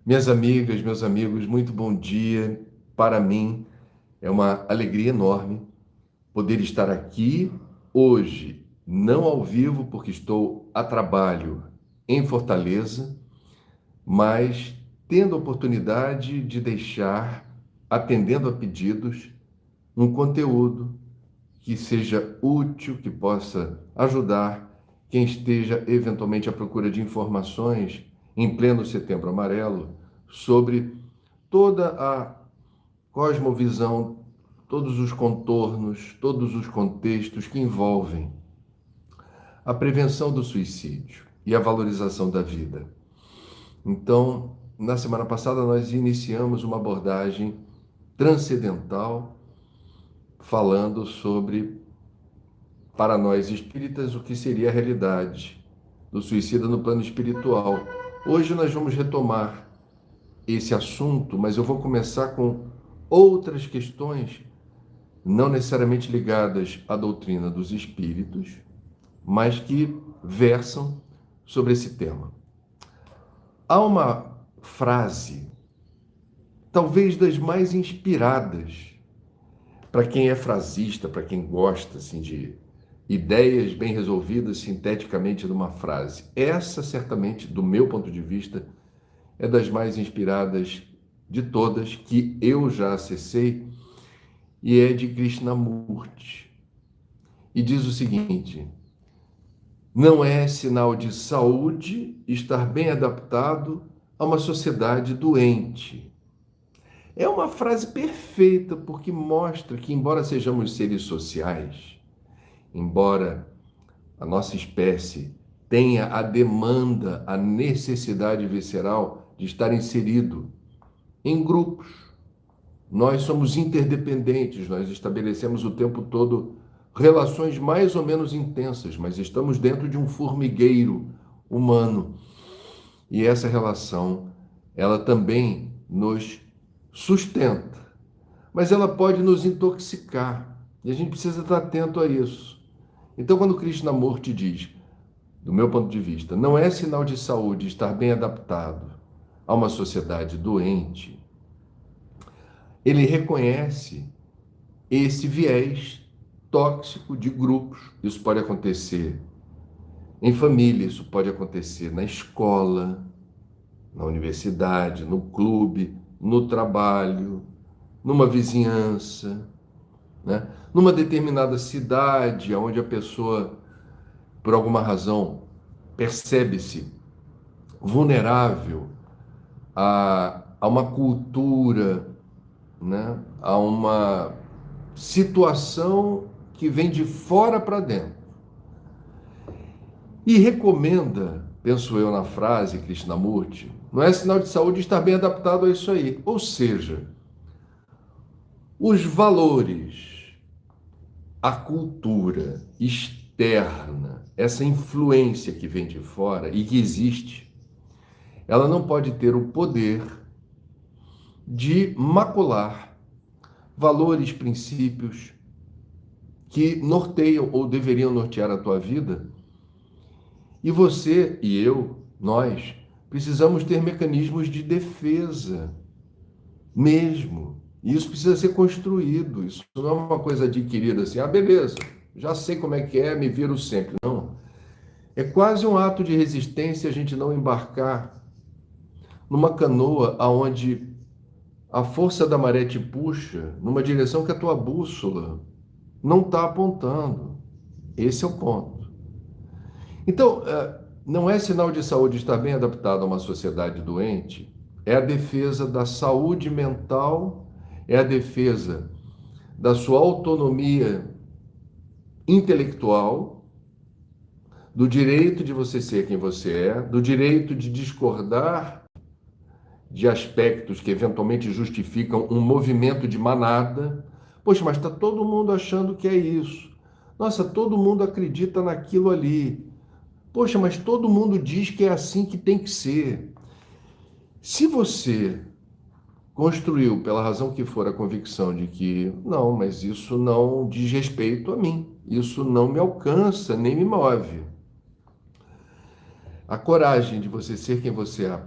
Minhas amigas, meus amigos, muito bom dia. Para mim é uma alegria enorme poder estar aqui hoje, não ao vivo, porque estou a trabalho em Fortaleza, mas tendo a oportunidade de deixar, atendendo a pedidos, um conteúdo que seja útil, que possa ajudar quem esteja eventualmente à procura de informações em pleno Setembro Amarelo sobre toda a cosmovisão, todos os contornos, todos os contextos que envolvem a prevenção do suicídio e a valorização da vida. Então, na semana passada, nós iniciamos uma abordagem transcendental falando sobre, para nós espíritas, o que seria a realidade do suicida no plano espiritual. Hoje nós vamos retomar esse assunto, mas eu vou começar com outras questões não necessariamente ligadas à doutrina dos espíritos, mas que versam sobre esse tema. Há uma frase, talvez das mais inspiradas para quem é frasista, para quem gosta assim de ideias bem resolvidas sinteticamente numa frase. Essa, certamente, do meu ponto de vista, é das mais inspiradas de todas que eu já acessei e é de Krishnamurti. E diz o seguinte: não é sinal de saúde estar bem adaptado a uma sociedade doente. É uma frase perfeita porque mostra que, embora sejamos seres sociais, embora a nossa espécie tenha a demanda, a necessidade visceral de estar inserido em grupos, nós somos interdependentes, nós estabelecemos o tempo todo relações mais ou menos intensas, mas estamos dentro de um formigueiro humano. E essa relação, ela também nos sustenta, mas ela pode nos intoxicar. E a gente precisa estar atento a isso. Então, quando Krishnamurti diz, do meu ponto de vista, não é sinal de saúde estar bem adaptado a uma sociedade doente, ele reconhece esse viés tóxico de grupos. Isso pode acontecer em família, isso pode acontecer na escola, na universidade, no clube, no trabalho, numa vizinhança, né? Numa determinada cidade, onde a pessoa, por alguma razão, percebe-se vulnerável a uma cultura, né? A uma situação que vem de fora para dentro. E recomenda, penso eu na frase Krishnamurti, não é sinal de saúde estar bem adaptado a isso aí. Ou seja, os valores, a cultura externa, essa influência que vem de fora e que existe, ela não pode ter o poder de macular valores, princípios que norteiam ou deveriam nortear a tua vida. E você e eu, nós, precisamos ter mecanismos de defesa mesmo. E isso precisa ser construído. Isso não é uma coisa adquirida assim, beleza, já sei como é que é, me viro sempre. Não. É quase um ato de resistência a gente não embarcar numa canoa aonde a força da maré te puxa numa direção que a tua bússola não está apontando. Esse é o ponto. Então, não é sinal de saúde estar bem adaptado a uma sociedade doente, é a defesa da saúde mental, é a defesa da sua autonomia intelectual, do direito de você ser quem você é, do direito de discordar de aspectos que eventualmente justificam um movimento de manada. Poxa, mas está todo mundo achando que é isso. Nossa, todo mundo acredita naquilo ali. Poxa, mas todo mundo diz que é assim que tem que ser. Se você construiu, pela razão que for, a convicção de que não, mas isso não diz respeito a mim, isso não me alcança, nem me move. A coragem de você ser quem você é,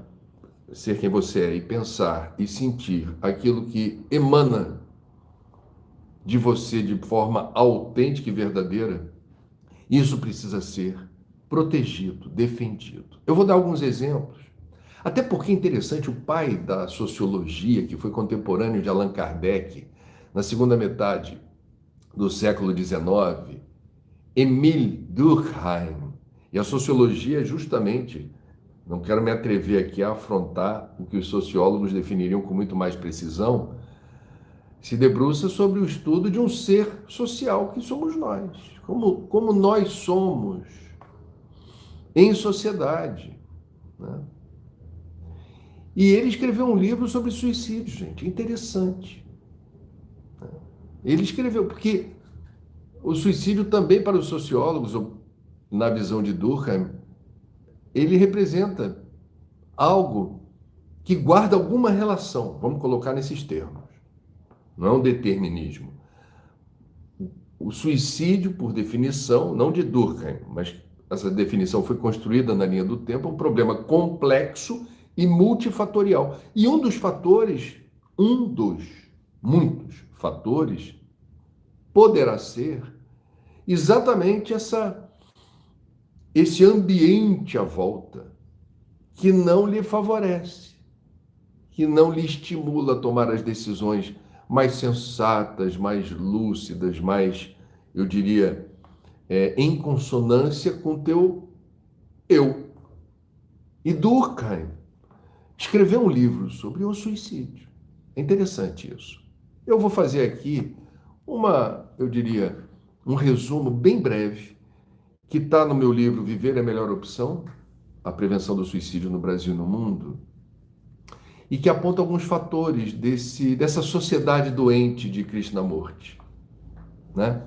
ser quem você é e pensar e sentir aquilo que emana de você de forma autêntica e verdadeira, isso precisa ser protegido, defendido. Eu vou dar alguns exemplos. Até porque é interessante, o pai da sociologia, que foi contemporâneo de Allan Kardec, na segunda metade do século XIX, Émile Durkheim. E a sociologia, justamente, não quero me atrever aqui a afrontar o que os sociólogos definiriam com muito mais precisão, se debruça sobre o estudo de um ser social que somos nós, como nós somos em sociedade, né? E ele escreveu um livro sobre suicídio, gente, interessante. Ele escreveu, porque o suicídio também para os sociólogos, na visão de Durkheim, ele representa algo que guarda alguma relação, vamos colocar nesses termos, não é um determinismo. O suicídio, por definição, não de Durkheim, mas essa definição foi construída na linha do tempo, é um problema complexo e multifatorial. E um dos muitos fatores, poderá ser exatamente esse ambiente à volta que não lhe favorece, que não lhe estimula a tomar as decisões mais sensatas, mais lúcidas, mais, eu diria, em consonância com o teu eu. E Durkheim escreveu um livro sobre o suicídio. É interessante isso. Eu vou fazer aqui eu diria, um resumo bem breve, que está no meu livro Viver é a Melhor Opção, a prevenção do suicídio no Brasil e no mundo, e que aponta alguns fatores dessa sociedade doente de Krishnamurti, né?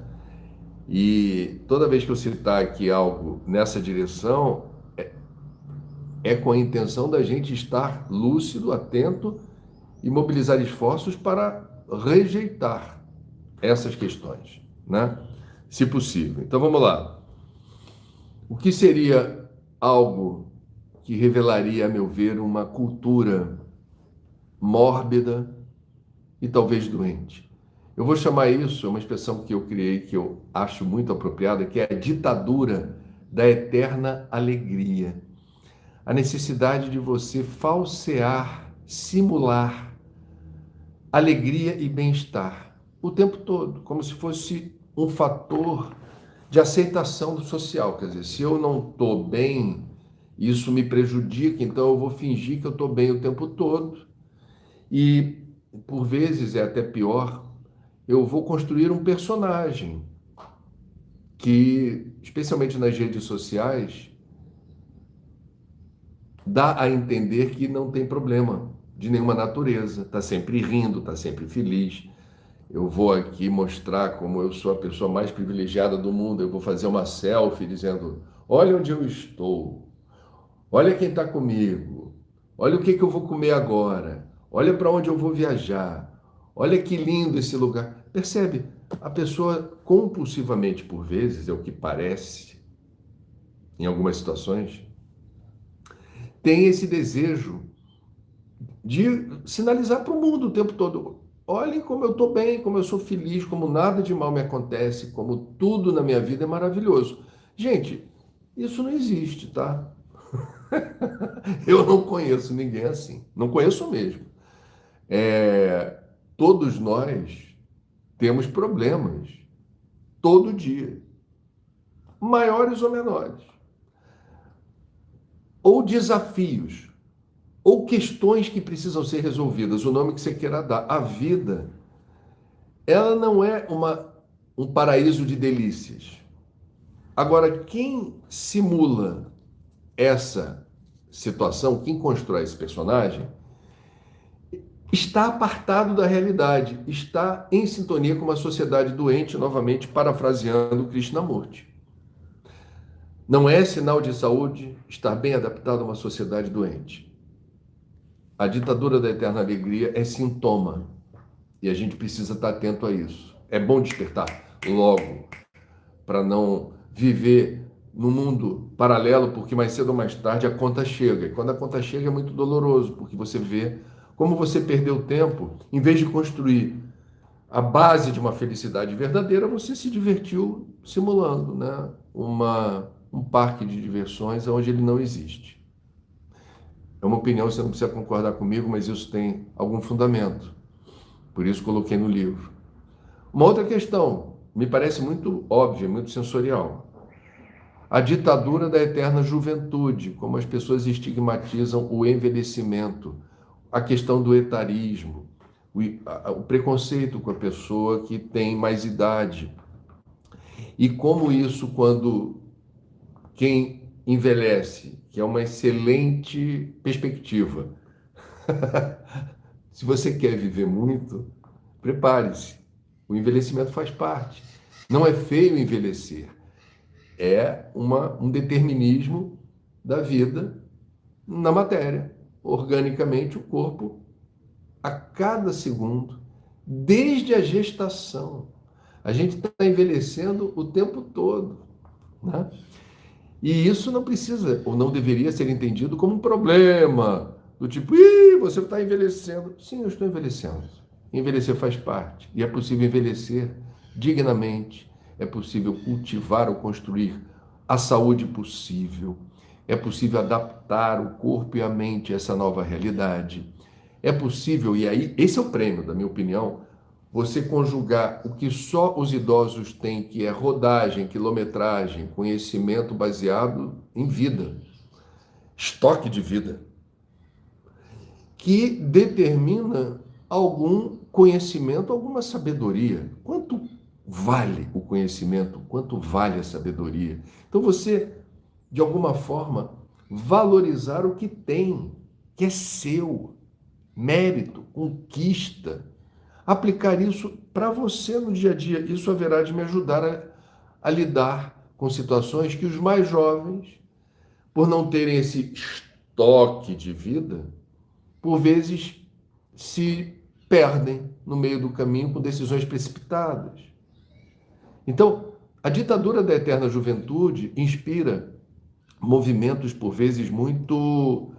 E toda vez que eu citar aqui algo nessa direção, é com a intenção da gente estar lúcido, atento e mobilizar esforços para rejeitar essas questões, né? Se possível. Então vamos lá. O que seria algo que revelaria, a meu ver, uma cultura mórbida e talvez doente? Eu vou chamar isso, é uma expressão que eu criei, que eu acho muito apropriada, que é a ditadura da eterna alegria. A necessidade de você falsear, simular alegria e bem-estar o tempo todo, como se fosse um fator de aceitação social. Quer dizer, se eu não estou bem, isso me prejudica, então eu vou fingir que eu estou bem o tempo todo. E, por vezes, é até pior, eu vou construir um personagem que, especialmente nas redes sociais, dá a entender que não tem problema de nenhuma natureza, está sempre rindo, está sempre feliz. Eu vou aqui mostrar como eu sou a pessoa mais privilegiada do mundo, eu vou fazer uma selfie dizendo, olha onde eu estou, olha quem está comigo, olha o que eu vou comer agora, olha para onde eu vou viajar, olha que lindo esse lugar. Percebe? A pessoa compulsivamente, por vezes, é o que parece, em algumas situações, tem esse desejo de sinalizar para o mundo o tempo todo. Olhem como eu estou bem, como eu sou feliz, como nada de mal me acontece, como tudo na minha vida é maravilhoso. Gente, isso não existe, tá? Eu não conheço ninguém assim. Não conheço mesmo. Todos nós temos problemas todo dia, maiores ou menores, ou desafios, ou questões que precisam ser resolvidas, o nome que você queira dar. A vida, ela não é um paraíso de delícias. Agora, quem simula essa situação, quem constrói esse personagem, está apartado da realidade, está em sintonia com uma sociedade doente, novamente parafraseando Krishnamurti. Não é sinal de saúde estar bem adaptado a uma sociedade doente. A ditadura da eterna alegria é sintoma e a gente precisa estar atento a isso. É bom despertar logo para não viver no mundo paralelo, porque mais cedo ou mais tarde a conta chega. E quando a conta chega é muito doloroso, porque você vê como você perdeu tempo, em vez de construir a base de uma felicidade verdadeira, você se divertiu simulando, né? Um parque de diversões onde ele não existe. É uma opinião, você não precisa concordar comigo, mas isso tem algum fundamento. Por isso coloquei no livro. Uma outra questão, me parece muito óbvia, muito sensorial. A ditadura da eterna juventude, como as pessoas estigmatizam o envelhecimento, a questão do etarismo, o preconceito com a pessoa que tem mais idade. E como isso, quando quem envelhece, que é uma excelente perspectiva, se você quer viver muito, prepare-se. O envelhecimento faz parte. Não é feio envelhecer, é um determinismo da vida na matéria. Organicamente, o corpo, a cada segundo, desde a gestação, a gente está envelhecendo o tempo todo, né? E isso não precisa, ou não deveria ser entendido como um problema, do tipo, ih, você está envelhecendo. Sim, eu estou envelhecendo. Envelhecer faz parte. E é possível envelhecer dignamente, é possível cultivar ou construir a saúde possível, é possível adaptar o corpo e a mente a essa nova realidade. É possível, e aí, esse é o prêmio, da minha opinião, você conjugar o que só os idosos têm, que é rodagem, quilometragem, conhecimento baseado em vida, estoque de vida, que determina algum conhecimento, alguma sabedoria. Quanto vale o conhecimento? Quanto vale a sabedoria? Então você, de alguma forma, valorizar o que tem, que é seu, mérito, conquista, aplicar isso para você no dia a dia. Isso haverá de me ajudar a lidar com situações que os mais jovens, por não terem esse estoque de vida, por vezes se perdem no meio do caminho com decisões precipitadas. Então, a ditadura da eterna juventude inspira movimentos, por vezes, muito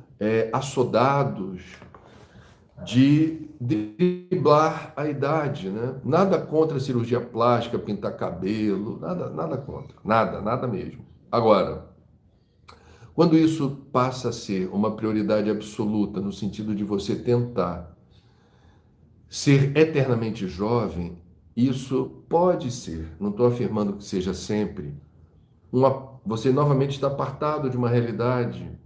assodados, de driblar a idade, né? Nada contra a cirurgia plástica, pintar cabelo, nada contra, nada mesmo. Agora, quando isso passa a ser uma prioridade absoluta, no sentido de você tentar ser eternamente jovem, isso pode ser, não estou afirmando que seja sempre, você novamente está apartado de uma realidade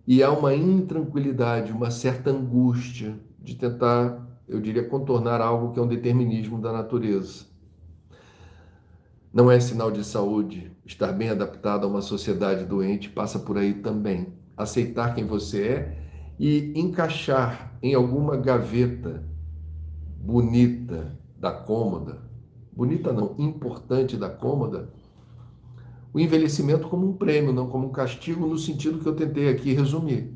e há uma intranquilidade, uma certa angústia de tentar, eu diria, contornar algo que é um determinismo da natureza. Não é sinal de saúde. Estar bem adaptado a uma sociedade doente passa por aí também. Aceitar quem você é e encaixar em alguma gaveta bonita da cômoda, bonita não, importante da cômoda, o envelhecimento como um prêmio, não como um castigo, no sentido que eu tentei aqui resumir.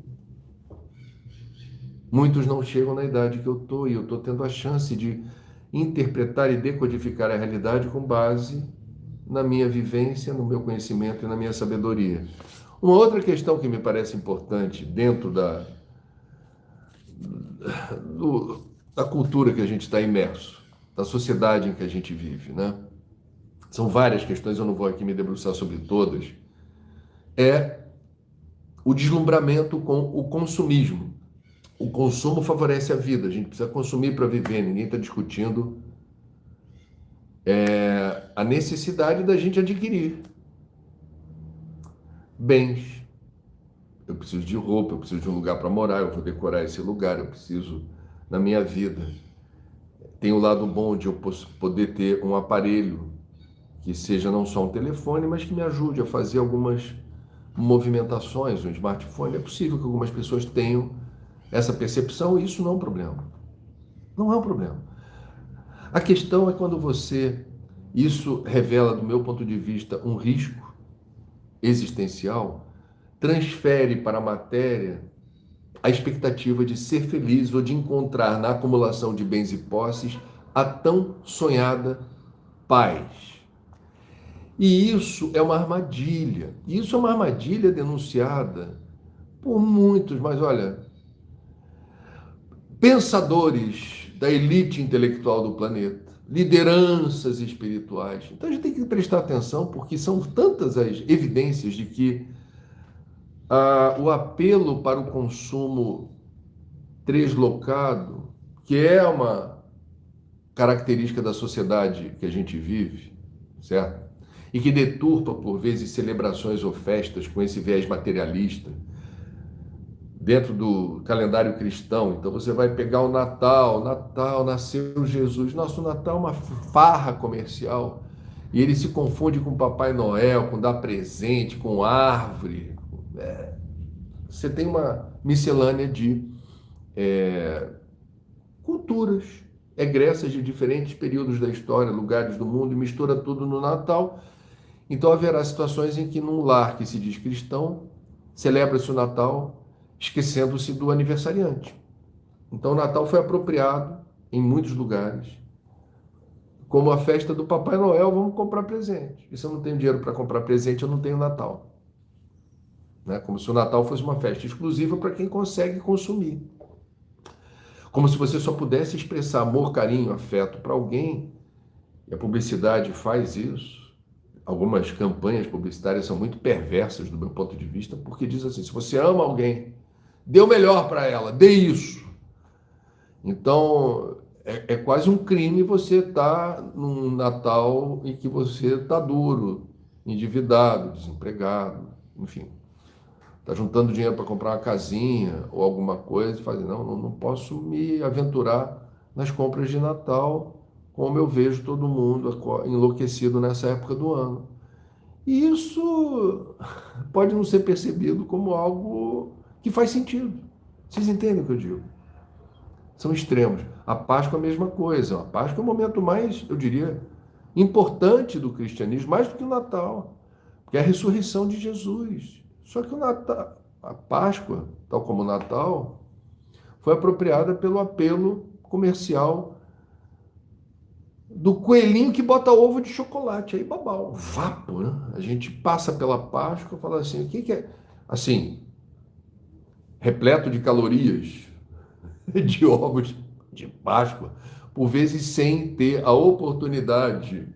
Muitos não chegam na idade que eu estou e eu estou tendo a chance de interpretar e decodificar a realidade com base na minha vivência, no meu conhecimento e na minha sabedoria. Uma outra questão que me parece importante dentro da cultura que a gente está imerso, da sociedade em que a gente vive, né? São várias questões, eu não vou aqui me debruçar sobre todas. É o deslumbramento com o consumismo. O consumo favorece a vida, a gente precisa consumir para viver, ninguém está discutindo a necessidade da gente adquirir bens. Eu preciso de roupa, eu preciso de um lugar para morar, eu vou decorar esse lugar, eu preciso na minha vida. Tem o lado bom de eu poder ter um aparelho que seja não só um telefone, mas que me ajude a fazer algumas movimentações, um smartphone. É possível que algumas pessoas tenham essa percepção e isso não é um problema. Não é um problema. A questão é quando isso revela, do meu ponto de vista, um risco existencial, transfere para a matéria a expectativa de ser feliz ou de encontrar na acumulação de bens e posses a tão sonhada paz. E isso é uma armadilha. Isso é uma armadilha denunciada por muitos, mas olha, pensadores da elite intelectual do planeta, lideranças espirituais. Então a gente tem que prestar atenção, porque são tantas as evidências de que o apelo para o consumo translocado, que é uma característica da sociedade que a gente vive, certo? E que deturpa, por vezes, celebrações ou festas com esse viés materialista, dentro do calendário cristão. Então você vai pegar o Natal, Natal, nasceu Jesus. Nosso Natal é uma farra comercial. E ele se confunde com Papai Noel, com dar presente, com árvore. Você tem uma miscelânea de culturas, egressas de diferentes períodos da história, lugares do mundo, e mistura tudo no Natal. Então haverá situações em que num lar que se diz cristão, celebra-se o Natal esquecendo-se do aniversariante. Então o Natal foi apropriado em muitos lugares como a festa do Papai Noel, vamos comprar presente. E se eu não tenho dinheiro para comprar presente, eu não tenho Natal. Né? Como se o Natal fosse uma festa exclusiva para quem consegue consumir. Como se você só pudesse expressar amor, carinho, afeto para alguém, e a publicidade faz isso. Algumas campanhas publicitárias são muito perversas do meu ponto de vista, porque diz assim: se você ama alguém, dê o melhor para ela, dê isso. Então, é quase um crime você estar num Natal em que você está duro, endividado, desempregado, enfim. Está juntando dinheiro para comprar uma casinha ou alguma coisa e fala, não posso me aventurar nas compras de Natal, como eu vejo todo mundo enlouquecido nessa época do ano. E isso pode não ser percebido como algo que faz sentido. Vocês entendem o que eu digo? São extremos. A Páscoa é a mesma coisa. A Páscoa é o momento mais, eu diria, importante do cristianismo, mais do que o Natal, porque é a ressurreição de Jesus. Só que o Natal, a Páscoa, tal como o Natal, foi apropriada pelo apelo comercial do coelhinho que bota ovo de chocolate. Aí, babau, vapo, né? A gente passa pela Páscoa e fala assim, o que que é? Assim, repleto de calorias, de ovos de Páscoa, por vezes sem ter a oportunidade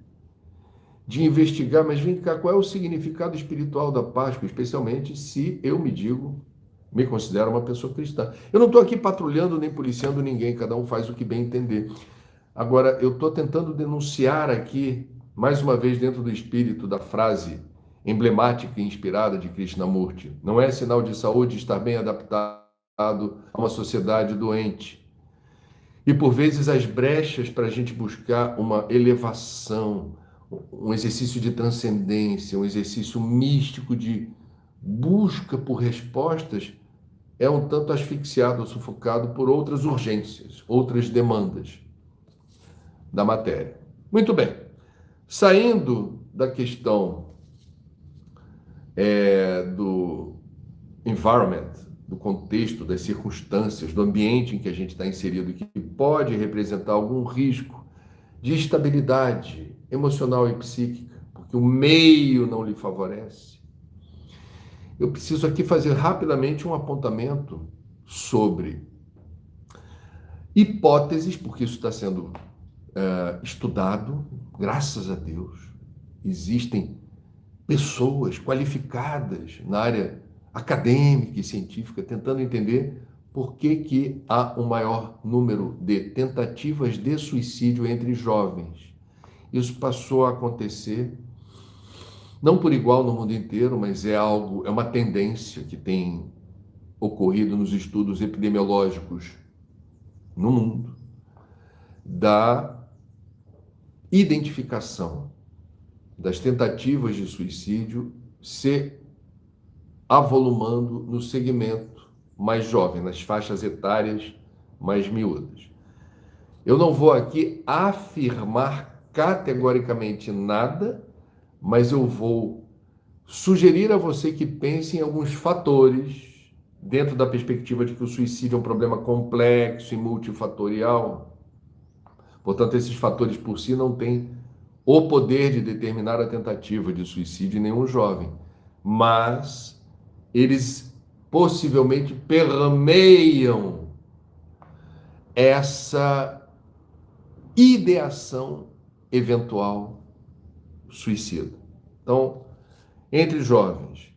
de investigar, mas vem cá, qual é o significado espiritual da Páscoa, especialmente se eu me considero uma pessoa cristã. Eu não estou aqui patrulhando nem policiando ninguém, cada um faz o que bem entender. Agora, eu estou tentando denunciar aqui, mais uma vez dentro do espírito da frase emblemática e inspirada de Krishnamurti, não é sinal de saúde estar bem adaptado a uma sociedade doente. E por vezes as brechas para a gente buscar uma elevação, um exercício de transcendência, um exercício místico de busca por respostas, é um tanto asfixiado, sufocado por outras urgências, outras demandas da matéria. Muito bem, saindo da questão do environment, do contexto, das circunstâncias, do ambiente em que a gente está inserido, que pode representar algum risco de instabilidade emocional e psíquica, porque o meio não lhe favorece. Eu preciso aqui fazer rapidamente um apontamento sobre hipóteses, porque isso está sendo estudado, graças a Deus. Existem pessoas qualificadas na área acadêmica e científica tentando entender por que há um maior número de tentativas de suicídio entre jovens. Isso passou a acontecer, não por igual no mundo inteiro, mas é uma tendência que tem ocorrido nos estudos epidemiológicos no mundo, da identificação das tentativas de suicídio se avolumando no segmento mais jovem, nas faixas etárias mais miúdas. Eu não vou aqui afirmar categoricamente nada, mas eu vou sugerir a você que pense em alguns fatores, dentro da perspectiva de que o suicídio é um problema complexo e multifatorial. Portanto, esses fatores por si não têm o poder de determinar a tentativa de suicídio em nenhum jovem, mas eles possivelmente permeiam essa ideação eventual suicida. Então, entre jovens,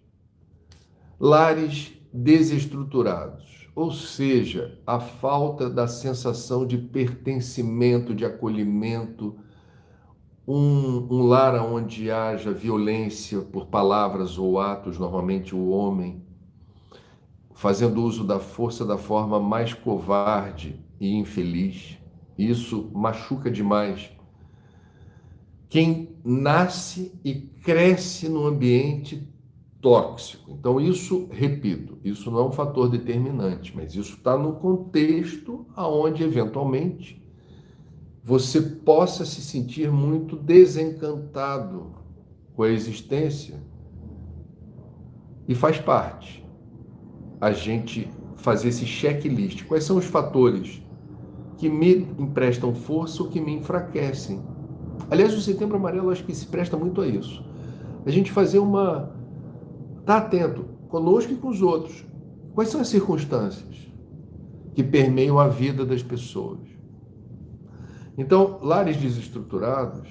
lares desestruturados, ou seja, a falta da sensação de pertencimento, de acolhimento, um lar onde haja violência por palavras ou atos, normalmente o homem, fazendo uso da força da forma mais covarde e infeliz. Isso machuca demais quem nasce e cresce num ambiente tóxico. Então, isso, repito, isso não é um fator determinante, mas isso está no contexto aonde, eventualmente, você possa se sentir muito desencantado com a existência. E faz parte a gente fazer esse checklist. Quais são os fatores que me emprestam força ou que me enfraquecem? Aliás, o Setembro Amarelo acho que se presta muito a isso. A gente fazer uma... Tá atento conosco e com os outros. Quais são as circunstâncias que permeiam a vida das pessoas? Então, lares desestruturados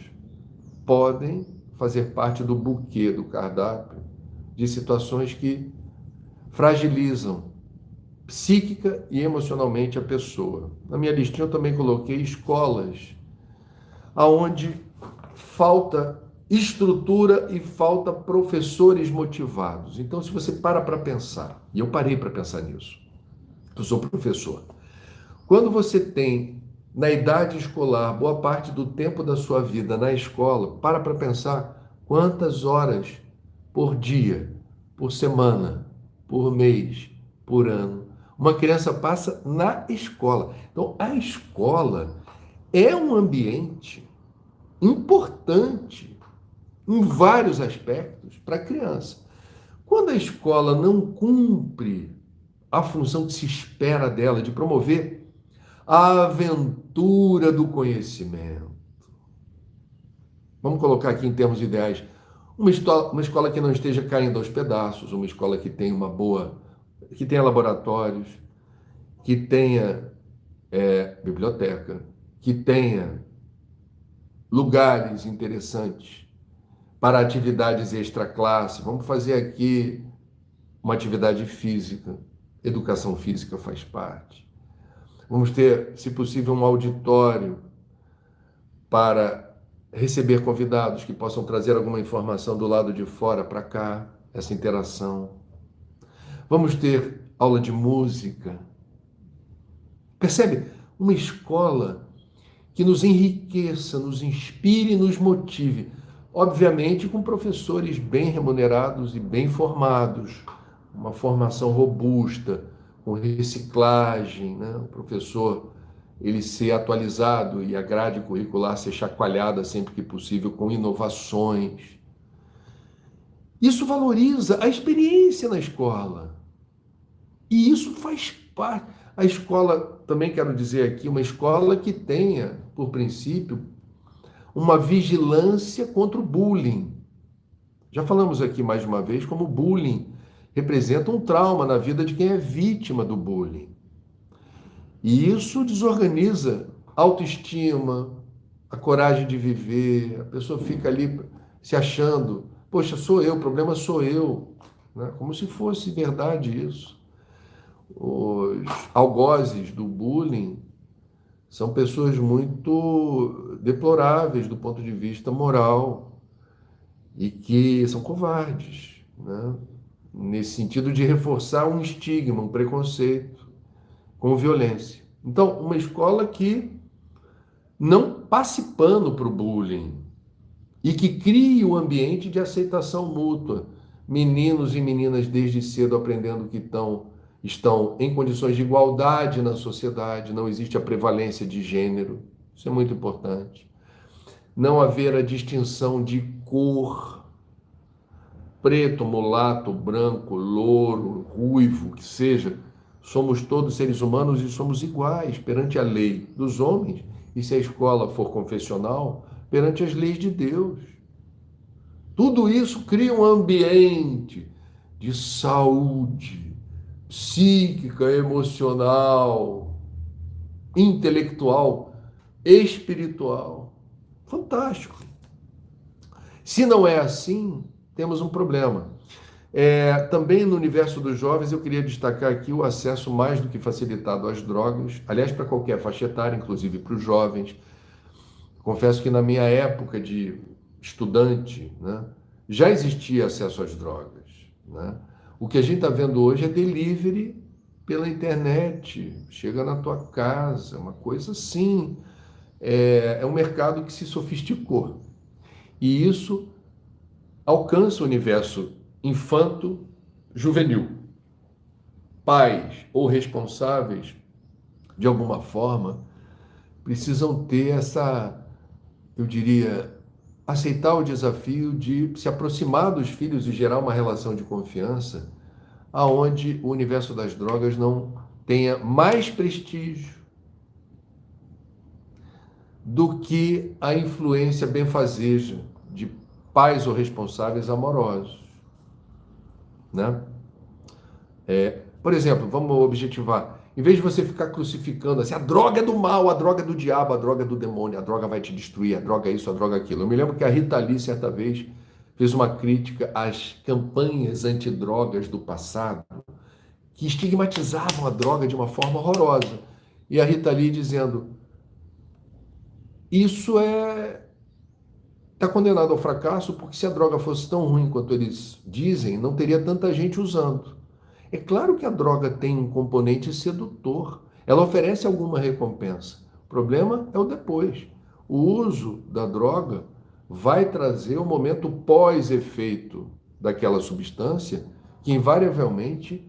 podem fazer parte do buquê, do cardápio, de situações que fragilizam psíquica e emocionalmente a pessoa. Na minha listinha eu também coloquei escolas aonde falta estrutura e falta professores motivados. Então, se você para pensar, e eu parei para pensar nisso, eu sou professor, quando você tem na idade escolar boa parte do tempo da sua vida na escola, para pensar quantas horas por dia, por semana, por mês, por ano, uma criança passa na escola. Então, a escola é um ambiente importante em vários aspectos para a criança. Quando a escola não cumpre a função que se espera dela de promover a aventura do conhecimento, vamos colocar aqui em termos ideais, uma escola que não esteja caindo aos pedaços, uma escola que tenha que tenha laboratórios, que tenha biblioteca, que tenha lugares interessantes para atividades extra-classe. Vamos fazer aqui uma atividade física. Educação física faz parte. Vamos ter, se possível, um auditório para receber convidados que possam trazer alguma informação do lado de fora para cá, essa interação. Vamos ter aula de música. Percebe? Uma escola que nos enriqueça, nos inspire e nos motive. Obviamente com professores bem remunerados e bem formados, uma formação robusta, com reciclagem, né? O professor ele ser atualizado e a grade curricular ser chacoalhada sempre que possível com inovações. Isso valoriza a experiência na escola. E isso faz parte. A escola, também quero dizer aqui, uma escola que tenha, por princípio, uma vigilância contra o bullying. Já falamos aqui mais de uma vez como o bullying representa um trauma na vida de quem é vítima do bullying. E isso desorganiza a autoestima, a coragem de viver, a pessoa fica ali se achando, poxa, sou eu, o problema sou eu, né? Como se fosse verdade isso. Os algozes do bullying são pessoas muito deploráveis do ponto de vista moral e que são covardes, né? Nesse sentido de reforçar um estigma, um preconceito com violência. Então, uma escola que não passe pano para o bullying e que crie o ambiente de aceitação mútua. Meninos e meninas desde cedo aprendendo que estão em condições de igualdade na sociedade, não existe a prevalência de gênero, isso é muito importante. Não haver a distinção de cor, preto, mulato, branco, louro, ruivo, que seja, somos todos seres humanos e somos iguais perante a lei dos homens, e se a escola for confessional, perante as leis de Deus. Tudo isso cria um ambiente de saúde psíquica, emocional, intelectual, espiritual. Fantástico. Se não é assim, temos um problema. Também no universo dos jovens, eu queria destacar aqui o acesso mais do que facilitado às drogas, aliás, para qualquer faixa etária, inclusive para os jovens. Confesso que na minha época de estudante, né, já existia acesso às drogas, né? O que a gente está vendo hoje é delivery pela internet, chega na tua casa, uma coisa assim. É um mercado que se sofisticou. E isso alcança o universo infanto-juvenil. Pais ou responsáveis, de alguma forma, precisam ter essa, eu diria, aceitar o desafio de se aproximar dos filhos e gerar uma relação de confiança aonde o universo das drogas não tenha mais prestígio do que a influência benfazeja de pais ou responsáveis amorosos, né? Por exemplo, vamos objetivar. Em vez de você ficar crucificando assim, a droga é do mal, a droga é do diabo, a droga é do demônio, a droga vai te destruir, a droga é isso, a droga é aquilo. Eu me lembro que a Rita Lee, certa vez, fez uma crítica às campanhas antidrogas do passado, que estigmatizavam a droga de uma forma horrorosa. E a Rita Lee dizendo, isso está condenado ao fracasso, porque se a droga fosse tão ruim quanto eles dizem, não teria tanta gente usando. É claro que a droga tem um componente sedutor. Ela oferece alguma recompensa. O problema é o depois. O uso da droga vai trazer o momento pós-efeito daquela substância que invariavelmente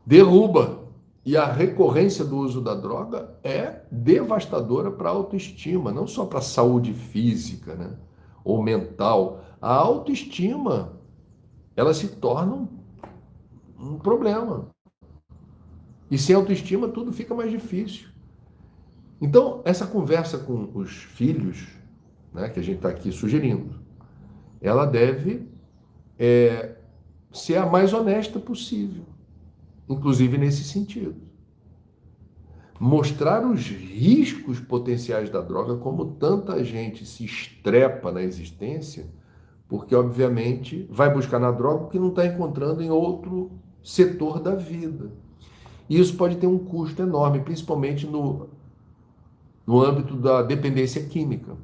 derruba. E a recorrência do uso da droga é devastadora para a autoestima, não só para a saúde física, né, ou mental. A autoestima, ela se torna um problema. E sem autoestima tudo fica mais difícil. Então, essa conversa com os filhos, né, que a gente está aqui sugerindo, ela deve ser a mais honesta possível, inclusive nesse sentido. Mostrar os riscos potenciais da droga, como tanta gente se estrepa na existência, porque, obviamente, vai buscar na droga o que não está encontrando em outro setor da vida. E isso pode ter um custo enorme, principalmente no âmbito da dependência química,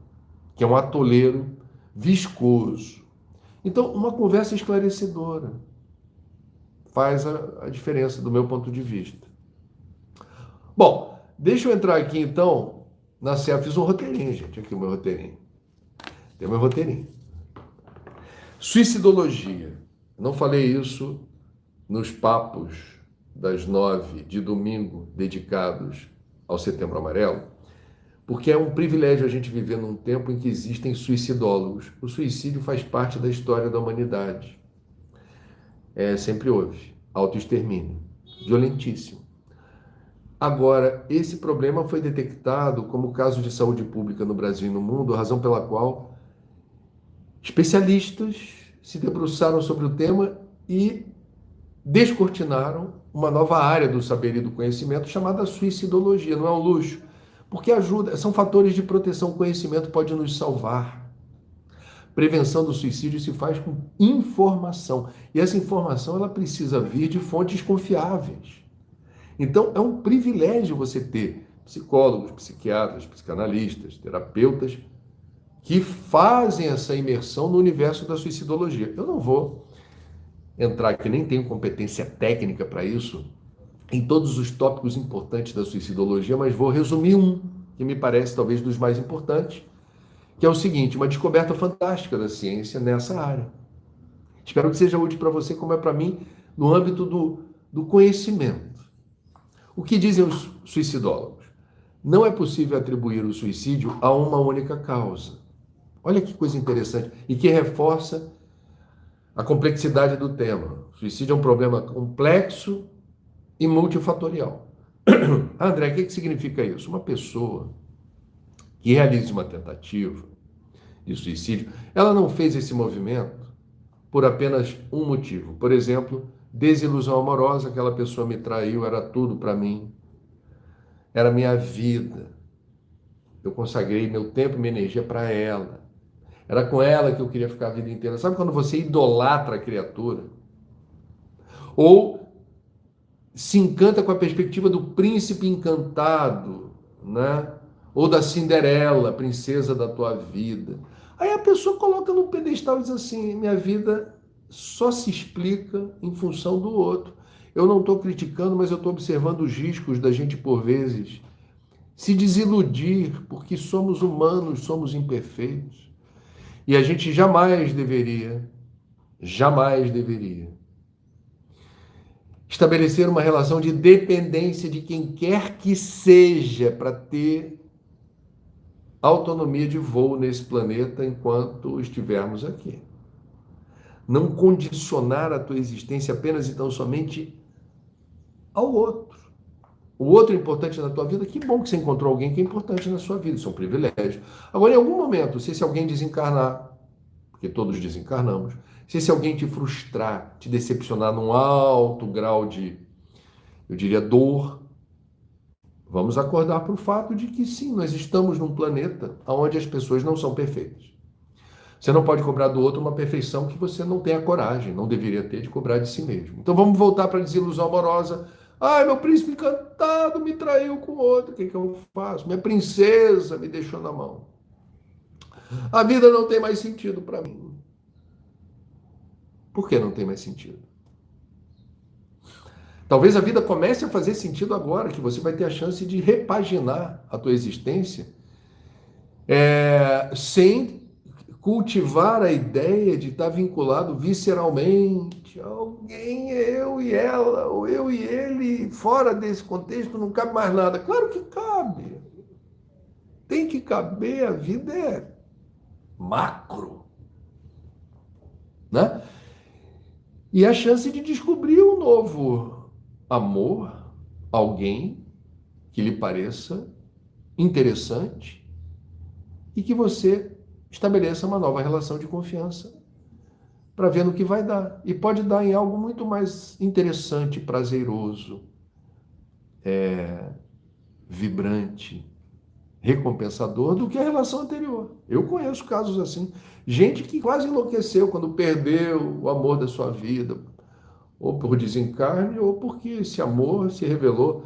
que é um atoleiro viscoso. Então, uma conversa esclarecedora faz a diferença do meu ponto de vista. Bom, deixa eu entrar aqui então na CEA. Fiz um roteirinho, gente. Aqui o meu roteirinho. Tem o meu roteirinho. Suicidologia. Não falei isso nos papos das 9 de domingo dedicados ao Setembro Amarelo, porque é um privilégio a gente viver num tempo em que existem suicidólogos. O suicídio faz parte da história da humanidade. Sempre houve autoextermínio, violentíssimo. Agora, esse problema foi detectado como caso de saúde pública no Brasil e no mundo, razão pela qual especialistas se debruçaram sobre o tema e descortinaram uma nova área do saber e do conhecimento chamada suicidologia. Não é um luxo, porque ajuda, são fatores de proteção. O conhecimento pode nos salvar. Prevenção do suicídio se faz com informação, e essa informação ela precisa vir de fontes confiáveis. Então, é um privilégio você ter psicólogos, psiquiatras, psicanalistas, terapeutas que fazem essa imersão no universo da suicidologia. Eu não vou entrar aqui, nem tenho competência técnica para isso, em todos os tópicos importantes da suicidologia, mas vou resumir um, que me parece talvez dos mais importantes, que é o seguinte: uma descoberta fantástica da ciência nessa área. Espero que seja útil para você, como é para mim, no âmbito do conhecimento. O que dizem os suicidólogos? Não é possível atribuir o suicídio a uma única causa. Olha que coisa interessante e que reforça a complexidade do tema. O suicídio é um problema complexo e multifatorial. André, o que significa isso? Uma pessoa que realize uma tentativa de suicídio, ela não fez esse movimento por apenas um motivo. Por exemplo, desilusão amorosa, aquela pessoa me traiu, era tudo para mim, era minha vida. Eu consagrei meu tempo e minha energia para ela. Era com ela que eu queria ficar a vida inteira. Sabe quando você idolatra a criatura? Ou se encanta com a perspectiva do príncipe encantado, né? Ou da Cinderela, princesa da tua vida. Aí a pessoa coloca no pedestal e diz assim: minha vida só se explica em função do outro. Eu não estou criticando, mas eu estou observando os riscos da gente, por vezes, se desiludir, porque somos humanos, somos imperfeitos. E a gente jamais deveria estabelecer uma relação de dependência de quem quer que seja para ter autonomia de voo nesse planeta enquanto estivermos aqui. Não condicionar a tua existência apenas e tão somente ao outro. O outro é importante na tua vida, que bom que você encontrou alguém que é importante na sua vida, isso é um privilégio. Agora, em algum momento, se esse alguém desencarnar, porque todos desencarnamos, se esse alguém te frustrar, te decepcionar num alto grau de, eu diria, dor, vamos acordar para o fato de que sim, nós estamos num planeta onde as pessoas não são perfeitas. Você não pode cobrar do outro uma perfeição que você não tem a coragem, não deveria ter de cobrar de si mesmo. Então vamos voltar para a desilusão amorosa. Ai, meu príncipe encantado me traiu com outro, o que eu faço? Minha princesa me deixou na mão. A vida não tem mais sentido para mim. Por que não tem mais sentido? Talvez a vida comece a fazer sentido agora, que você vai ter a chance de repaginar a tua existência sem cultivar a ideia de estar vinculado visceralmente a alguém, eu e ela, ou eu e ele, fora desse contexto não cabe mais nada. Claro que cabe. Tem que caber, a vida é macro, né? E a chance de descobrir um novo amor, alguém que lhe pareça interessante e que você estabeleça uma nova relação de confiança para ver no que vai dar. E pode dar em algo muito mais interessante, prazeroso, vibrante, recompensador do que a relação anterior. Eu conheço casos assim. Gente que quase enlouqueceu quando perdeu o amor da sua vida, ou por desencarne, ou porque esse amor se revelou,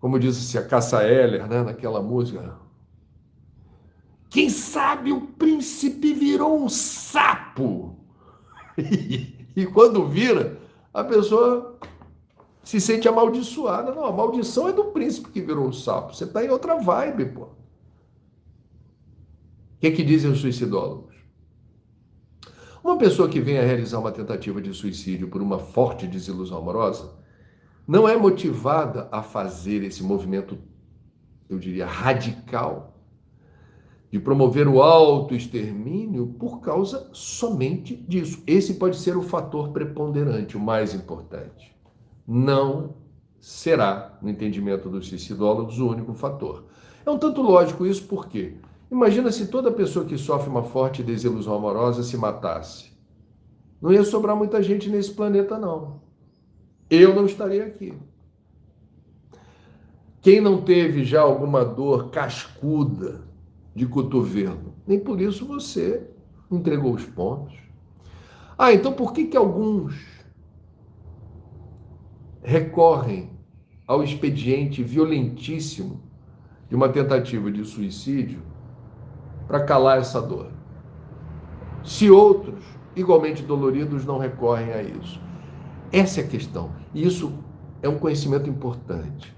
como disse a Cássia Eller, né, naquela música. Quem sabe o príncipe virou um sapo. E quando vira, a pessoa se sente amaldiçoada. Não, a maldição é do príncipe que virou um sapo. Você está em outra vibe, pô. O que dizem os suicidólogos? Uma pessoa que vem a realizar uma tentativa de suicídio por uma forte desilusão amorosa não é motivada a fazer esse movimento, eu diria, radical, de promover o autoextermínio por causa somente disso. Esse pode ser o fator preponderante, o mais importante. Não será, no entendimento dos suicidólogos, o único fator. É um tanto lógico isso, porque imagina se toda pessoa que sofre uma forte desilusão amorosa se matasse. Não ia sobrar muita gente nesse planeta, não. Eu não estaria aqui. Quem não teve já alguma dor cascuda de cotovelo? Nem por isso você entregou os pontos. Ah, então por que alguns recorrem ao expediente violentíssimo de uma tentativa de suicídio para calar essa dor? Se outros, igualmente doloridos, não recorrem a isso. Essa é a questão. E isso é um conhecimento importante.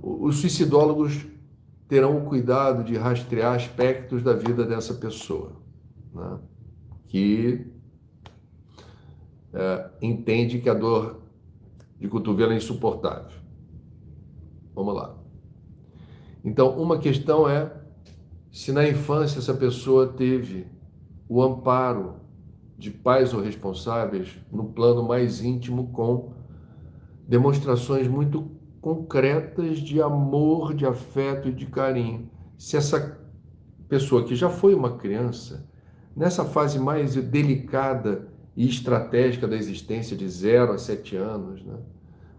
Os suicidólogos terão o cuidado de rastrear aspectos da vida dessa pessoa, né, que entende que a dor de cotovelo é insuportável. Vamos lá. Então, uma questão é se na infância essa pessoa teve o amparo de pais ou responsáveis no plano mais íntimo, com demonstrações muito concretas de amor, de afeto e de carinho. Se essa pessoa que já foi uma criança, nessa fase mais delicada e estratégica da existência de 0 a 7 anos, né?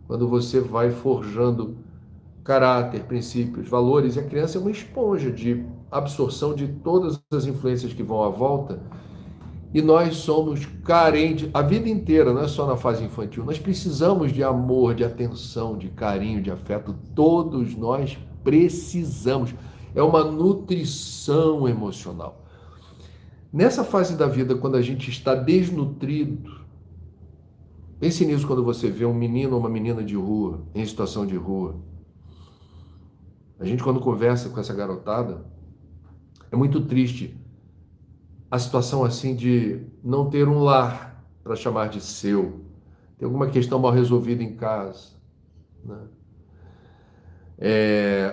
Quando você vai forjando caráter, princípios, valores, e a criança é uma esponja de absorção de todas as influências que vão à volta, e nós somos carentes a vida inteira, não é só na fase infantil. Nós precisamos de amor, de atenção, de carinho, de afeto. Todos nós precisamos. É uma nutrição emocional. Nessa fase da vida, quando a gente está desnutrido, pense nisso quando você vê um menino ou uma menina de rua, em situação de rua. A gente, quando conversa com essa garotada, é muito triste a situação assim de não ter um lar para chamar de seu, tem alguma questão mal resolvida em casa, né?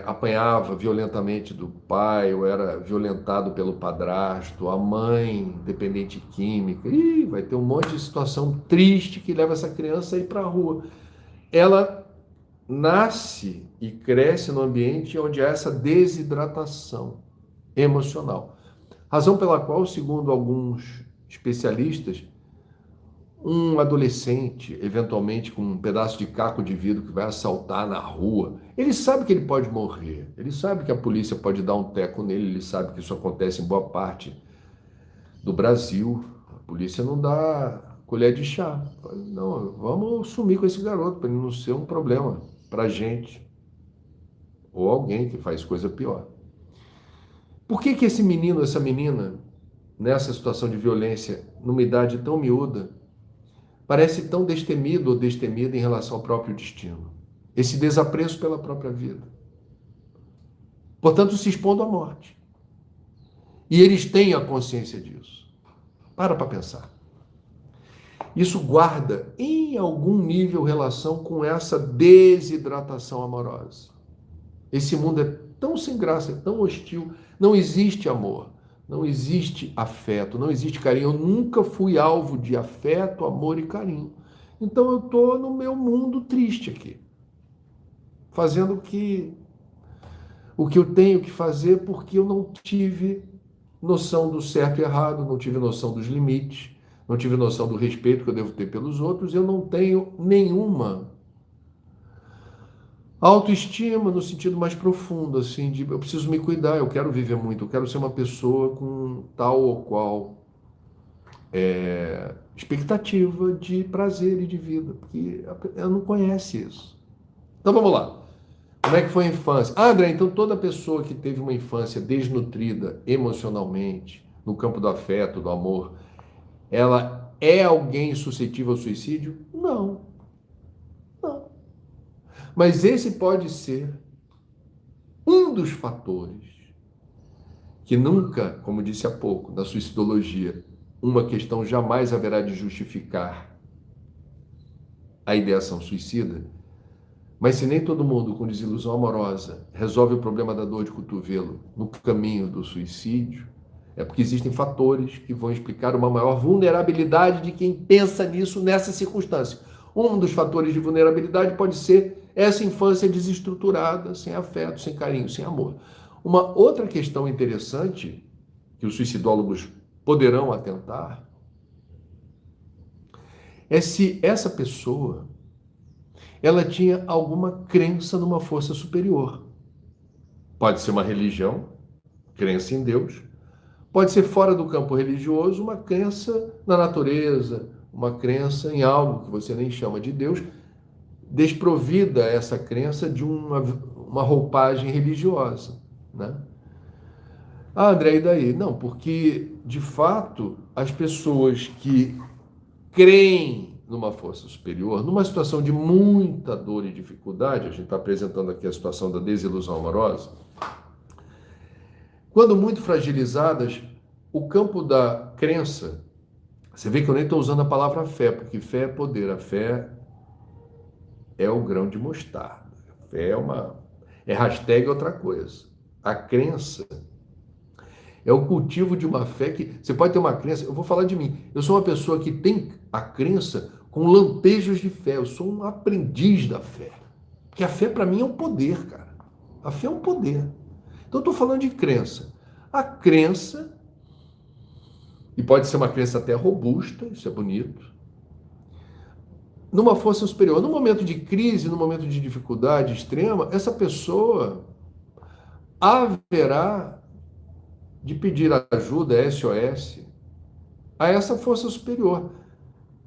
Apanhava violentamente do pai, ou era violentado pelo padrasto, a mãe dependente química. Ih, vai ter um monte de situação triste que leva essa criança a ir para a rua. Ela nasce e cresce no ambiente onde há essa desidratação emocional. Razão pela qual, segundo alguns especialistas, um adolescente, eventualmente com um pedaço de caco de vidro que vai assaltar na rua, ele sabe que ele pode morrer, ele sabe que a polícia pode dar um teco nele, ele sabe que isso acontece em boa parte do Brasil. A polícia não dá colher de chá. Não, vamos sumir com esse garoto para ele não ser um problema para a gente ou alguém que faz coisa pior. Por que que esse menino, essa menina, nessa situação de violência, numa idade tão miúda, parece tão destemido ou destemida em relação ao próprio destino? Esse desapreço pela própria vida. Portanto, se expondo à morte. E eles têm a consciência disso. Para pensar. Isso guarda, em algum nível, relação com essa desidratação amorosa. Esse mundo é tão sem graça, é tão hostil. Não existe amor, não existe afeto, não existe carinho. Eu nunca fui alvo de afeto, amor e carinho. Então eu estou no meu mundo triste aqui, fazendo o que eu tenho que fazer porque eu não tive noção do certo e errado, não tive noção dos limites, não tive noção do respeito que eu devo ter pelos outros. Eu não tenho nenhuma autoestima no sentido mais profundo, assim, de eu preciso me cuidar, eu quero viver muito, eu quero ser uma pessoa com tal ou qual expectativa de prazer e de vida, porque ela não conhece isso. Então vamos lá. Como é que foi a infância? Ah, André, então toda pessoa que teve uma infância desnutrida emocionalmente, no campo do afeto, do amor, ela é alguém suscetível ao suicídio? Não, não. Mas esse pode ser um dos fatores que nunca, como disse há pouco, na suicidologia, uma questão jamais haverá de justificar a ideação suicida. Mas se nem todo mundo com desilusão amorosa resolve o problema da dor de cotovelo no caminho do suicídio, é porque existem fatores que vão explicar uma maior vulnerabilidade de quem pensa nisso nessa circunstância. Um dos fatores de vulnerabilidade pode ser essa infância desestruturada, sem afeto, sem carinho, sem amor. Uma outra questão interessante que os suicidólogos poderão atentar é se essa pessoa ela tinha alguma crença numa força superior. Pode ser uma religião, crença em Deus. Pode ser fora do campo religioso, uma crença na natureza, uma crença em algo que você nem chama de Deus, desprovida essa crença de uma roupagem religiosa, né? Ah, André, e daí? Não, porque, de fato, as pessoas que creem numa força superior, numa situação de muita dor e dificuldade, a gente está apresentando aqui a situação da desilusão amorosa, quando muito fragilizadas, o campo da crença, você vê que eu nem estou usando a palavra fé, porque fé é poder, a fé é o grão de mostarda, a fé é hashtag outra coisa. A crença é o cultivo de uma fé que... Você pode ter uma crença... Eu vou falar de mim. Eu sou uma pessoa que tem a crença com lampejos de fé. Eu sou um aprendiz da fé. Porque a fé, para mim, é um poder, cara. A fé é um poder. Então, eu estou falando de crença. a crença, e pode ser uma crença até robusta, isso é bonito, numa força superior. No momento de crise, no momento de dificuldade extrema, essa pessoa haverá de pedir ajuda, SOS, a essa força superior.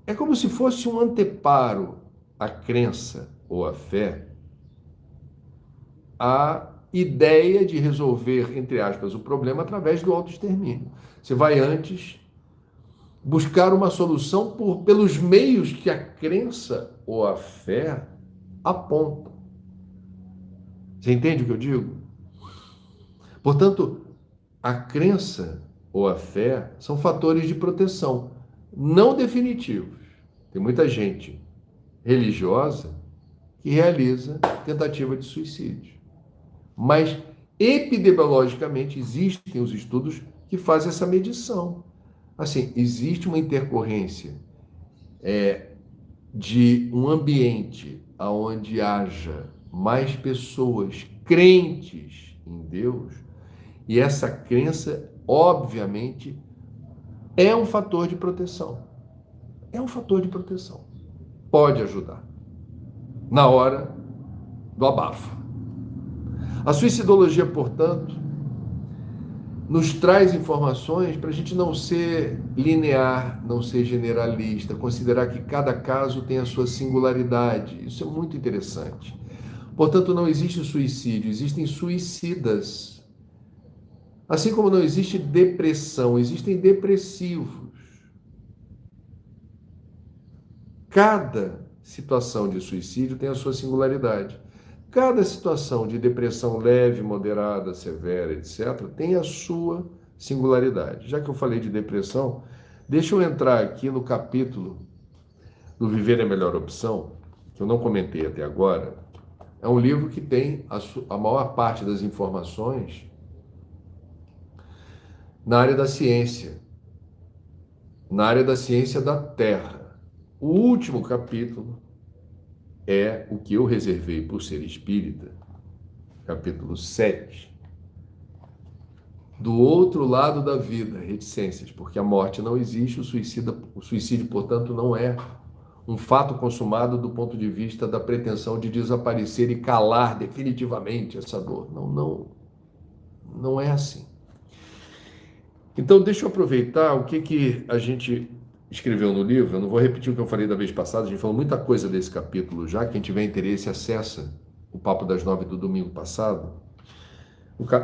É como se fosse um anteparo à crença ou à fé, à ideia de resolver, entre aspas, o problema através do autoextermínio. Você vai antes buscar uma solução pelos meios que a crença ou a fé apontam. Você entende o que eu digo? Portanto, a crença ou a fé são fatores de proteção, não definitivos. Tem muita gente religiosa que realiza tentativa de suicídio. Mas epidemiologicamente existem os estudos que fazem essa medição. Assim, existe uma intercorrência de um ambiente onde haja mais pessoas crentes em Deus, e essa crença, obviamente, é um fator de proteção. É um fator de proteção. Pode ajudar na hora do abafo. A suicidologia, portanto, nos traz informações para a gente não ser linear, não ser generalista, considerar que cada caso tem a sua singularidade. Isso é muito interessante. Portanto, não existe suicídio, existem suicidas. Assim como não existe depressão, existem depressivos. Cada situação de suicídio tem a sua singularidade. Cada situação de depressão leve, moderada, severa, etc., tem a sua singularidade. Já que eu falei de depressão, deixa eu entrar aqui no capítulo do Viver é a Melhor Opção, que eu não comentei até agora. É um livro que tem a maior parte das informações na área da ciência, da Terra. O último capítulo é o que eu reservei por ser espírita, capítulo 7, do outro lado da vida, reticências, porque a morte não existe, o suicídio, portanto, não é um fato consumado do ponto de vista da pretensão de desaparecer e calar definitivamente essa dor. Não é assim. Então, deixa eu aproveitar o que a gente escreveu no livro. Eu não vou repetir o que eu falei da vez passada, a gente falou muita coisa desse capítulo já. Quem tiver interesse, acessa o Papo das 9 do domingo passado.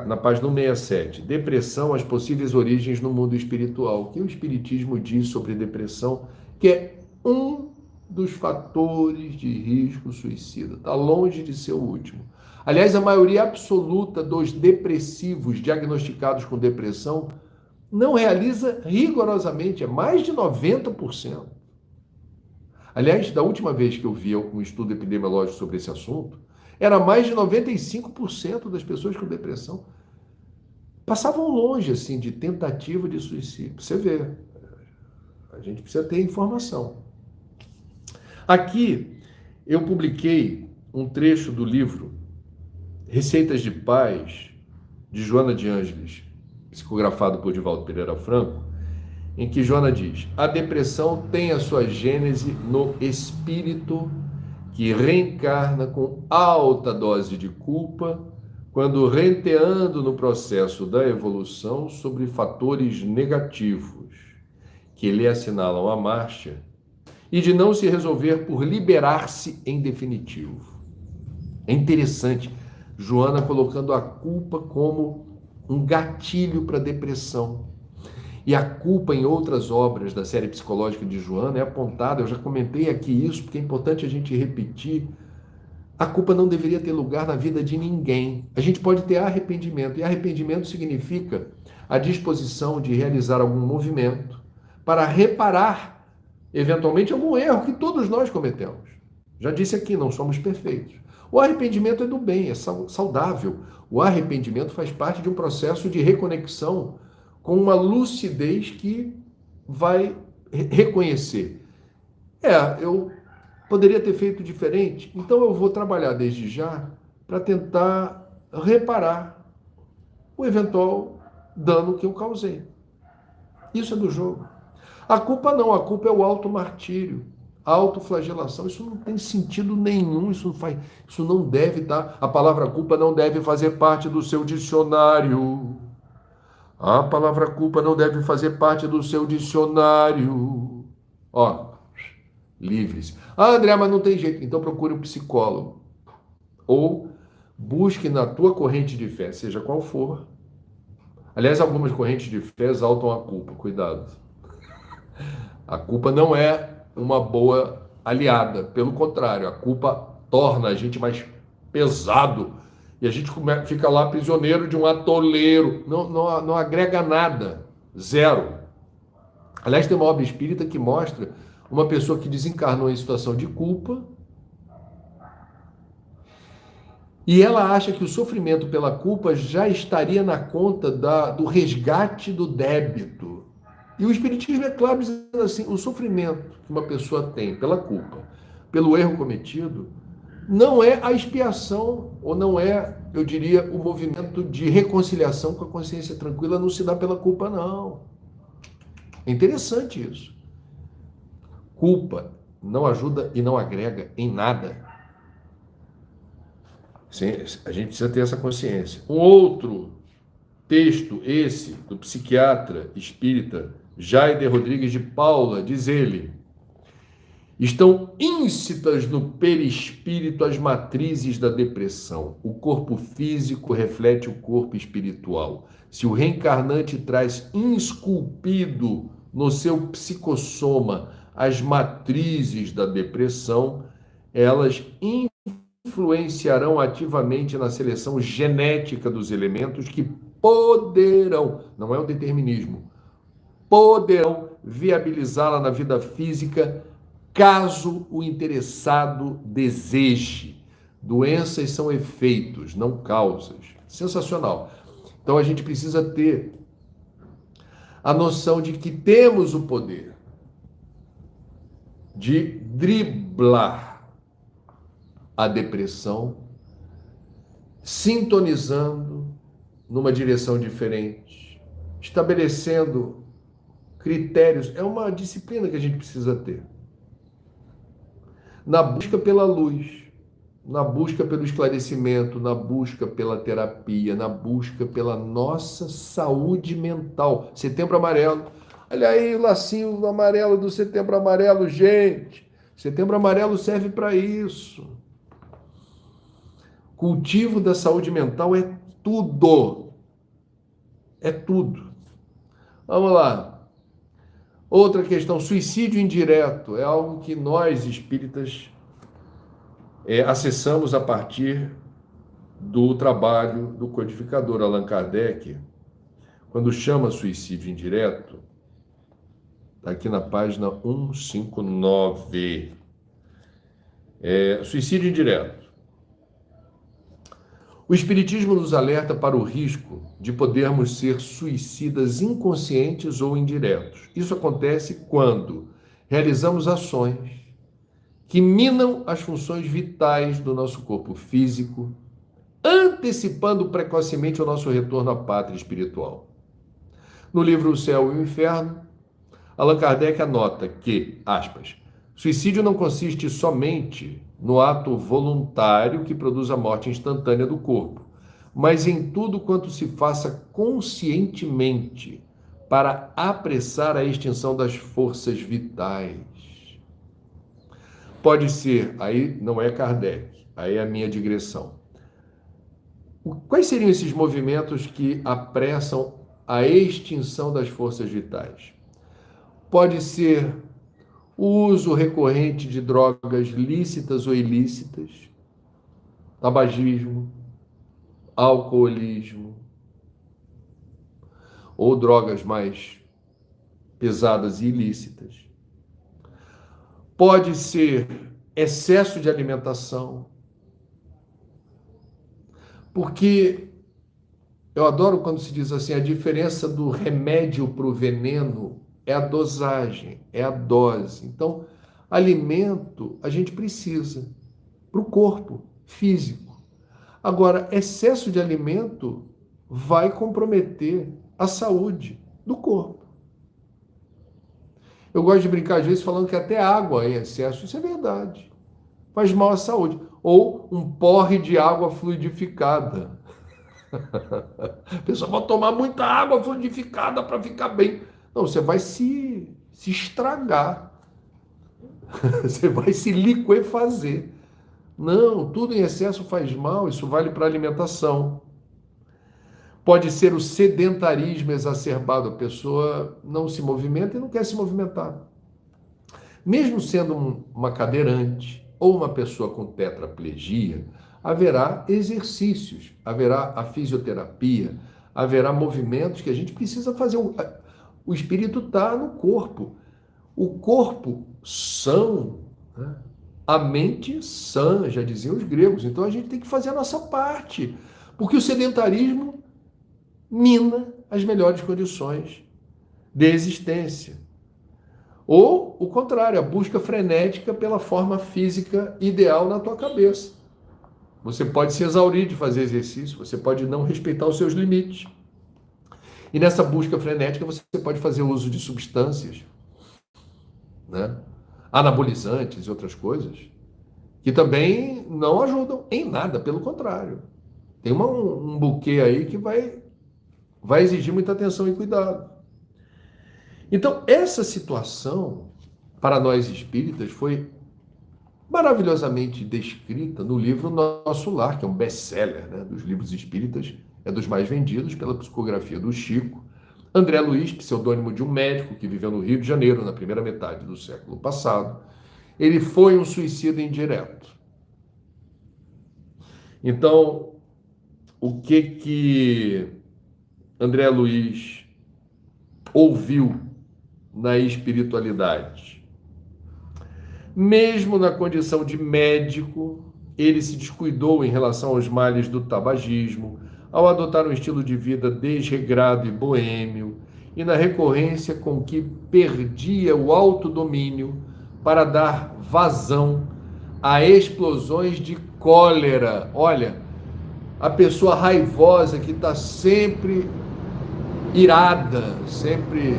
Na página 167, depressão, as possíveis origens no mundo espiritual. O que o Espiritismo diz sobre depressão, que é um dos fatores de risco suicida. Está longe de ser o último. Aliás, a maioria absoluta dos depressivos diagnosticados com depressão não realiza rigorosamente, é mais de 90%. Aliás, da última vez que eu vi um estudo epidemiológico sobre esse assunto, era mais de 95% das pessoas com depressão passavam longe assim de tentativa de suicídio. Você vê, a gente precisa ter informação. Aqui eu publiquei um trecho do livro Receitas de Paz, de Joana de Ângeles, psicografado por Divaldo Pereira Franco, em que Joana diz: a depressão tem a sua gênese no espírito que reencarna com alta dose de culpa, quando renteando no processo da evolução sobre fatores negativos que lhe assinalam a marcha, e de não se resolver por liberar-se em definitivo. É interessante, Joana colocando a culpa como um gatilho para a depressão. E a culpa em outras obras da série psicológica de Joana é apontada, eu já comentei aqui isso, porque é importante a gente repetir, a culpa não deveria ter lugar na vida de ninguém. A gente pode ter arrependimento, e arrependimento significa a disposição de realizar algum movimento para reparar, eventualmente, algum erro que todos nós cometemos. Já disse aqui, não somos perfeitos. O arrependimento é do bem, é saudável. O arrependimento faz parte de um processo de reconexão com uma lucidez que vai reconhecer. Eu poderia ter feito diferente, então eu vou trabalhar desde já para tentar reparar o eventual dano que eu causei. Isso é do jogo. A culpa não, a culpa é o automartírio, a autoflagelação. Isso não tem sentido nenhum, isso não deve estar. A palavra culpa não deve fazer parte do seu dicionário. A palavra culpa não deve fazer parte do seu dicionário. Ó, livres. Ah, André, mas não tem jeito. Então procure um psicólogo. Ou busque na tua corrente de fé, seja qual for. Aliás, algumas correntes de fé exaltam a culpa. Cuidado. A culpa não é uma boa aliada. Pelo contrário, a culpa torna a gente mais pesado. E a gente fica lá prisioneiro de um atoleiro. Não agrega nada. Zero. Aliás, tem uma obra espírita que mostra uma pessoa que desencarnou em situação de culpa e ela acha que o sofrimento pela culpa já estaria na conta do resgate do débito. E o Espiritismo é claro dizendo assim, o sofrimento que uma pessoa tem pela culpa, pelo erro cometido, não é a expiação, ou não é, eu diria, o movimento de reconciliação com a consciência tranquila, não se dá pela culpa, não. É interessante isso. Culpa não ajuda e não agrega em nada. Sim, a gente precisa ter essa consciência. Um outro texto, esse, do psiquiatra espírita Jair Rodrigues de Paula, diz ele: estão íncitas no perispírito as matrizes da depressão. O corpo físico reflete o corpo espiritual. Se o reencarnante traz esculpido no seu psicossoma as matrizes da depressão, elas influenciarão ativamente na seleção genética dos elementos que poderão, não é o determinismo, poderão viabilizá-la na vida física caso o interessado deseje. Doenças são efeitos, não causas. Sensacional. Então a gente precisa ter a noção de que temos o poder de driblar a depressão, sintonizando numa direção diferente, estabelecendo critérios. É uma disciplina que a gente precisa ter. Na busca pela luz, na busca pelo esclarecimento, na busca pela terapia, na busca pela nossa saúde mental. Setembro Amarelo. Olha aí o lacinho amarelo do Setembro Amarelo, gente. Setembro Amarelo serve para isso. Cultivo da saúde mental é tudo. É tudo. Vamos lá. Outra questão, suicídio indireto. É algo que nós, espíritas, acessamos a partir do trabalho do codificador Allan Kardec, quando chama suicídio indireto, está aqui na página 159. Suicídio indireto. O Espiritismo nos alerta para o risco de podermos ser suicidas inconscientes ou indiretos. Isso acontece quando realizamos ações que minam as funções vitais do nosso corpo físico, antecipando precocemente o nosso retorno à pátria espiritual. No livro O Céu e o Inferno, Allan Kardec anota que, aspas, suicídio não consiste somente no ato voluntário que produz a morte instantânea do corpo, mas em tudo quanto se faça conscientemente para apressar a extinção das forças vitais. Pode ser, aí não é Kardec, aí é a minha digressão. Quais seriam esses movimentos que apressam a extinção das forças vitais? Pode ser o uso recorrente de drogas lícitas ou ilícitas, tabagismo, alcoolismo, ou drogas mais pesadas e ilícitas. Pode ser excesso de alimentação, porque eu adoro quando se diz assim, a diferença do remédio para o veneno é a dosagem, é a dose. Então, alimento a gente precisa para o corpo físico. Agora, excesso de alimento vai comprometer à saúde do corpo. Eu gosto de brincar às vezes falando que até água em excesso, isso é verdade, faz mal à saúde. Ou um porre de água fluidificada. A pessoa vai tomar muita água fluidificada para ficar bem. Não, você vai se estragar. Você vai se liquefazer. Não, tudo em excesso faz mal, isso vale para a alimentação. Pode ser o sedentarismo exacerbado, a pessoa não se movimenta e não quer se movimentar. Mesmo sendo uma cadeirante ou uma pessoa com tetraplegia, haverá exercícios, haverá a fisioterapia, haverá movimentos que a gente precisa fazer. O espírito está no corpo. O corpo são, né? A mente sã, já diziam os gregos. Então a gente tem que fazer a nossa parte, porque o sedentarismo mina as melhores condições de existência. Ou o contrário, a busca frenética pela forma física ideal na tua cabeça. Você pode se exaurir de fazer exercício, você pode não respeitar os seus limites. E nessa busca frenética você pode fazer uso de substâncias, né? Anabolizantes e outras coisas, que também não ajudam em nada, pelo contrário. Tem um buquê aí que vai exigir muita atenção e cuidado. Então, essa situação, para nós espíritas, foi maravilhosamente descrita no livro Nosso Lar, que é um best-seller, né, dos livros espíritas, é dos mais vendidos pela psicografia do Chico. André Luiz, pseudônimo de um médico que viveu no Rio de Janeiro na primeira metade do século passado, ele foi um suicida indireto. Então, o que André Luiz ouviu na espiritualidade? Mesmo na condição de médico, ele se descuidou em relação aos males do tabagismo, ao adotar um estilo de vida desregrado e boêmio, e na recorrência com que perdia o autodomínio para dar vazão a explosões de cólera. Olha, a pessoa raivosa que está sempre irada, sempre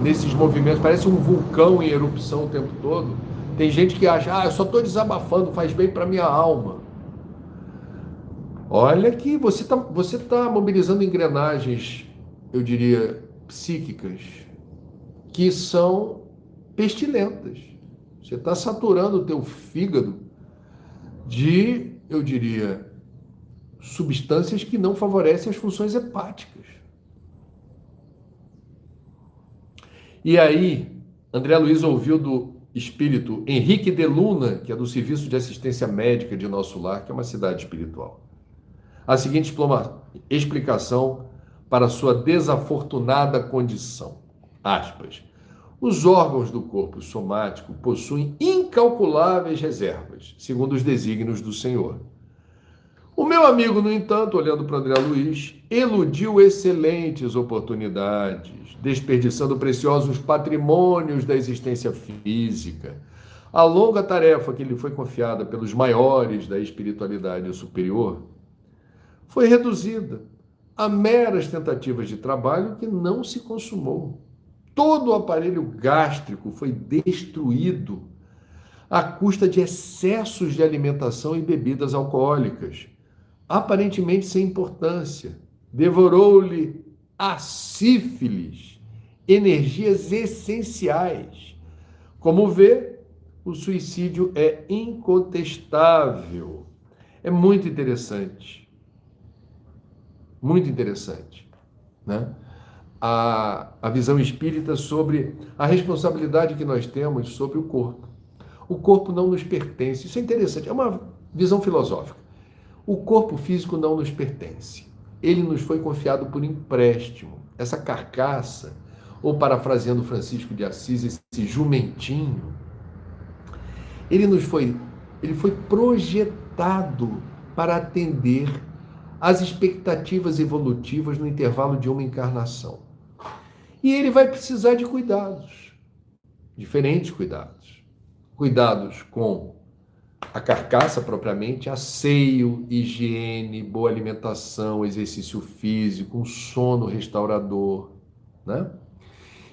nesses movimentos, parece um vulcão em erupção o tempo todo. Tem gente que acha, eu só estou desabafando, faz bem para minha alma. Olha que você tá mobilizando engrenagens, eu diria, psíquicas, que são pestilentas. Você está saturando o teu fígado de, eu diria, substâncias que não favorecem as funções hepáticas. E aí, André Luiz ouviu do espírito Henrique de Luna, que é do Serviço de Assistência Médica de Nosso Lar, que é uma cidade espiritual, a seguinte explicação para sua desafortunada condição. Aspas. Os órgãos do corpo somático possuem incalculáveis reservas, segundo os desígnios do Senhor. O meu amigo, no entanto, olhando para André Luiz, eludiu excelentes oportunidades, desperdiçando preciosos patrimônios da existência física. A longa tarefa que lhe foi confiada pelos maiores da espiritualidade superior foi reduzida a meras tentativas de trabalho que não se consumou. Todo o aparelho gástrico foi destruído à custa de excessos de alimentação e bebidas alcoólicas, aparentemente sem importância. Devorou-lhe a sífilis, energias essenciais. Como vê, o suicídio é incontestável. É muito interessante. Muito interessante, né? A visão espírita sobre a responsabilidade que nós temos sobre o corpo. O corpo não nos pertence. Isso é interessante, é uma visão filosófica. O corpo físico não nos pertence. Ele nos foi confiado por empréstimo. Essa carcaça, ou parafraseando Francisco de Assis, esse jumentinho, ele foi projetado para atender às expectativas evolutivas no intervalo de uma encarnação. E ele vai precisar de cuidados, diferentes cuidados. Cuidados com a carcaça propriamente, asseio, higiene, boa alimentação, exercício físico, um sono restaurador, né?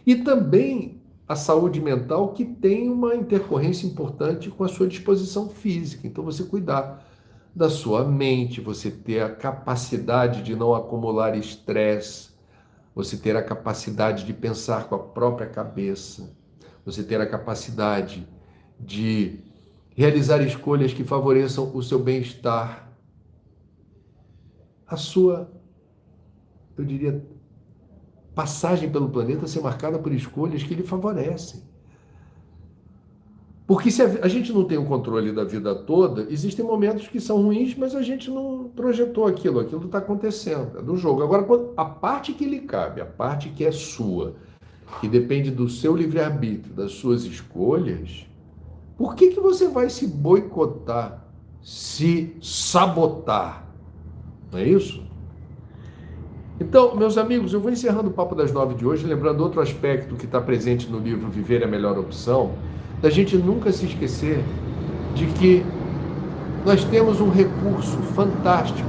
E também a saúde mental, que tem uma intercorrência importante com a sua disposição física. Então, você cuidar da sua mente, você ter a capacidade de não acumular estresse, você ter a capacidade de pensar com a própria cabeça, você ter a capacidade de realizar escolhas que favoreçam o seu bem-estar, a sua, eu diria, passagem pelo planeta ser marcada por escolhas que lhe favorecem. Porque se a gente não tem o controle da vida toda, existem momentos que são ruins, mas a gente não projetou aquilo está acontecendo, é do jogo. Agora, a parte que lhe cabe, a parte que é sua, que depende do seu livre-arbítrio, das suas escolhas, por que você vai se boicotar, se sabotar? Não é isso? Então, meus amigos, eu vou encerrando o Papo das 9 de hoje, lembrando outro aspecto que está presente no livro Viver é a Melhor Opção, da gente nunca se esquecer de que nós temos um recurso fantástico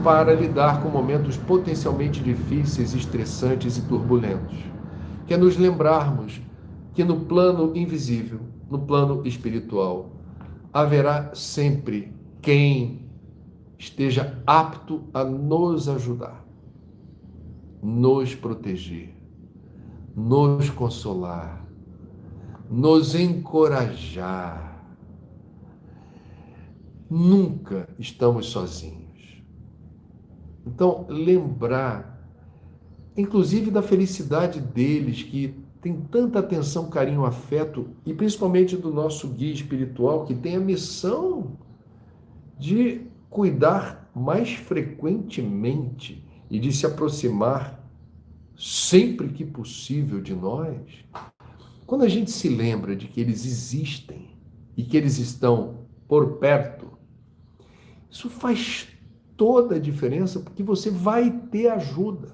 para lidar com momentos potencialmente difíceis, estressantes e turbulentos, que é nos lembrarmos que no plano invisível, no plano espiritual, haverá sempre quem esteja apto a nos ajudar, nos proteger, nos consolar, nos encorajar. Nunca estamos sozinhos. Então, lembrar, inclusive, da felicidade deles, que tem tanta atenção, carinho, afeto, e principalmente do nosso guia espiritual, que tem a missão de cuidar mais frequentemente e de se aproximar sempre que possível de nós. Quando a gente se lembra de que eles existem e que eles estão por perto, isso faz toda a diferença, porque você vai ter ajuda.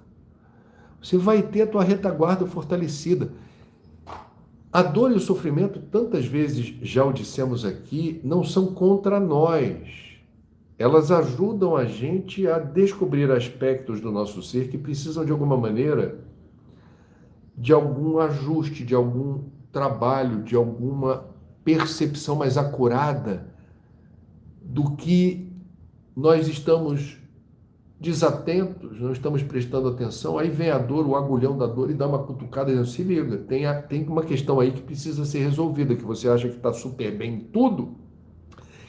Você vai ter a tua retaguarda fortalecida. A dor e o sofrimento, tantas vezes já o dissemos aqui, não são contra nós. Elas ajudam a gente a descobrir aspectos do nosso ser que precisam, de alguma maneira, de algum ajuste, de algum trabalho, de alguma percepção mais acurada do que nós estamos desatentos, não estamos prestando atenção. Aí vem a dor, o agulhão da dor, e dá uma cutucada e diz: se liga, tem uma questão aí que precisa ser resolvida, que você acha que está super bem em tudo,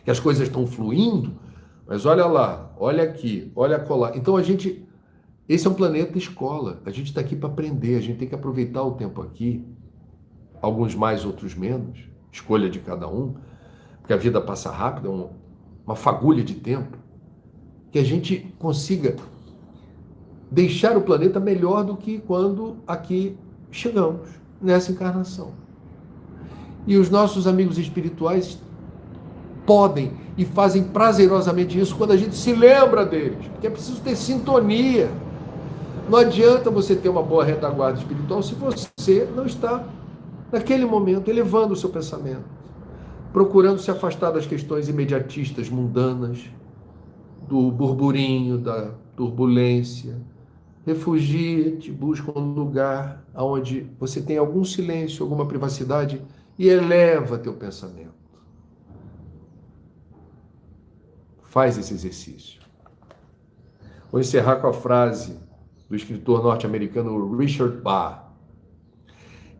que as coisas estão fluindo, mas olha lá, olha aqui, olha acolá. Então esse é um planeta escola, a gente está aqui para aprender, a gente tem que aproveitar o tempo aqui, alguns mais, outros menos, escolha de cada um, porque a vida passa rápido, é uma fagulha de tempo, que a gente consiga deixar o planeta melhor do que quando aqui chegamos, nessa encarnação. E os nossos amigos espirituais podem e fazem prazerosamente isso quando a gente se lembra deles, porque é preciso ter sintonia. Não adianta você ter uma boa retaguarda espiritual se você não está, naquele momento, elevando o seu pensamento, procurando se afastar das questões imediatistas, mundanas, do burburinho, da turbulência. Refugia-te, busca um lugar onde você tem algum silêncio, alguma privacidade, e eleva teu pensamento. Faz esse exercício. Vou encerrar com a frase do escritor norte-americano Richard Bach.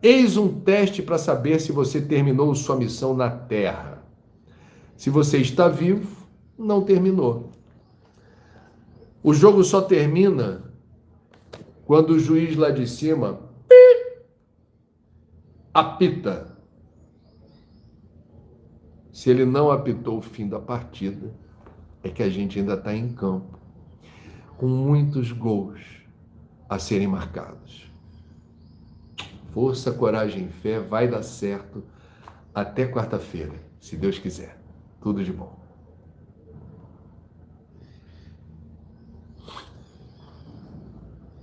Eis um teste para saber se você terminou sua missão na Terra. Se você está vivo, não terminou. O jogo só termina quando o juiz lá de cima apita. Se ele não apitou o fim da partida, é que a gente ainda está em campo, com muitos gols a serem marcados. Força, coragem e fé, vai dar certo. Até quarta-feira, se Deus quiser. Tudo de bom.